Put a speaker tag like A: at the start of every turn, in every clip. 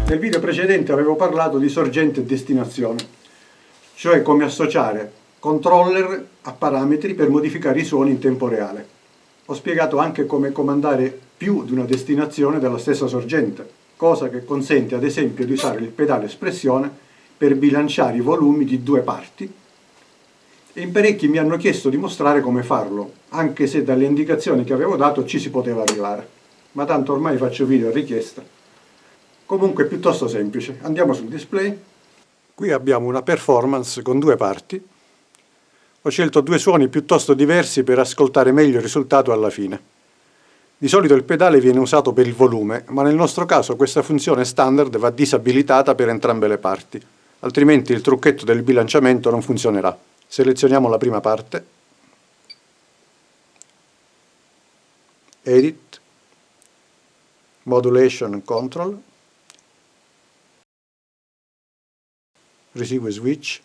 A: Nel video precedente avevo parlato di sorgente e destinazione, cioè come associare controller a parametri per modificare i suoni in tempo reale. Ho spiegato anche come comandare più di una destinazione della stessa sorgente, cosa che consente ad esempio di usare il pedale espressione per bilanciare i volumi di due parti, e in parecchi mi hanno chiesto di mostrare come farlo, anche se dalle indicazioni che avevo dato ci si poteva arrivare, ma tanto ormai faccio video a richiesta. Comunque è piuttosto semplice. Andiamo sul display. Qui abbiamo una performance con due parti. Ho scelto due suoni piuttosto diversi per ascoltare meglio il risultato alla fine. Di solito il pedale viene usato per il volume, ma nel nostro caso questa funzione standard va disabilitata per entrambe le parti, altrimenti il trucchetto del bilanciamento non funzionerà. Selezioniamo la prima parte, Edit, Modulation Control, Receive Switch.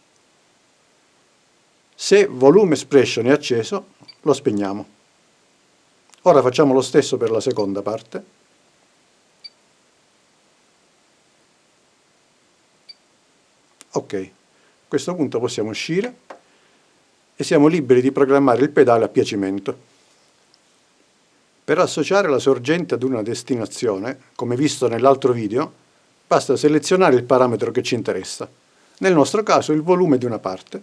A: Se Volume Expression è acceso, lo spegniamo. Ora facciamo lo stesso per la seconda parte. Ok, a questo punto possiamo uscire e siamo liberi di programmare il pedale a piacimento. Per associare la sorgente ad una destinazione, come visto nell'altro video, basta selezionare il parametro che ci interessa. Nel nostro caso il volume di una parte.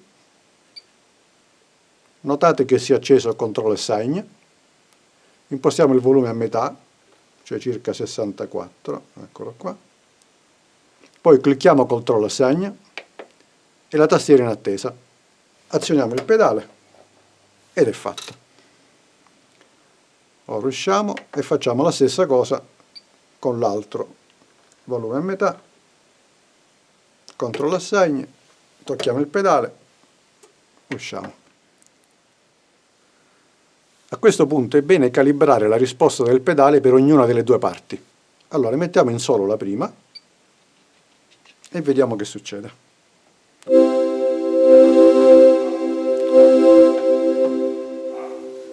A: Notate che si è acceso Control Assign. Impostiamo il volume a metà, cioè circa 64, eccolo qua. Poi clicchiamo Control Assign e la tastiera in attesa. Azioniamo il pedale ed è fatto. Ora usciamo e facciamo la stessa cosa con l'altro. Volume a metà. Control Assign, tocchiamo il pedale, usciamo. A questo punto è bene calibrare la risposta del pedale per ognuna delle due parti. Allora mettiamo in solo la prima e vediamo che succede.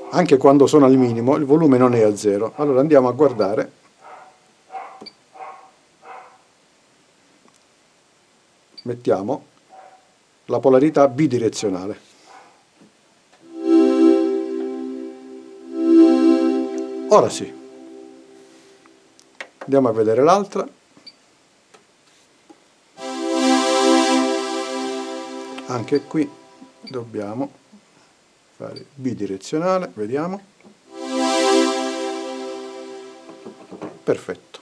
A: Anche quando sono al minimo il volume non è a zero. Allora andiamo a guardare. Mettiamo la polarità bidirezionale. Ora sì. Andiamo a vedere l'altra. Anche qui dobbiamo fare bidirezionale, vediamo. Perfetto.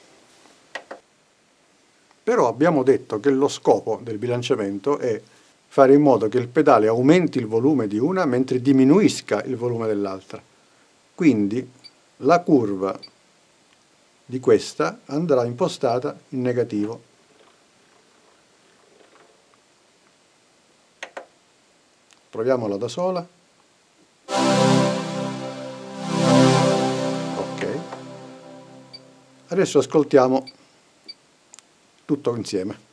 A: Però abbiamo detto che lo scopo del bilanciamento è fare in modo che il pedale aumenti il volume di una mentre diminuisca il volume dell'altra. Quindi la curva di questa andrà impostata in negativo. Proviamola da sola. Ok. Adesso ascoltiamo tutto insieme.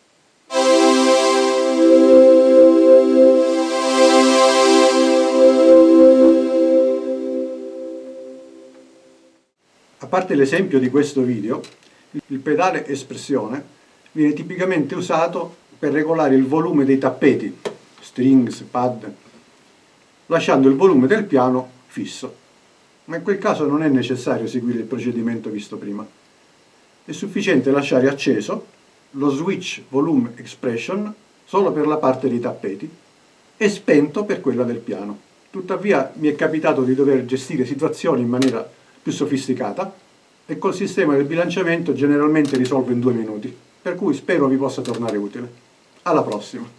A: A parte l'esempio di questo video, il pedale espressione viene tipicamente usato per regolare il volume dei tappeti, strings, pad, lasciando il volume del piano fisso. Ma in quel caso non è necessario seguire il procedimento visto prima. È sufficiente lasciare acceso lo switch volume expression solo per la parte dei tappeti e spento per quella del piano. Tuttavia mi è capitato di dover gestire situazioni in maniera più sofisticata e col sistema del bilanciamento generalmente risolvo in 2 minuti, per cui spero vi possa tornare utile. Alla prossima!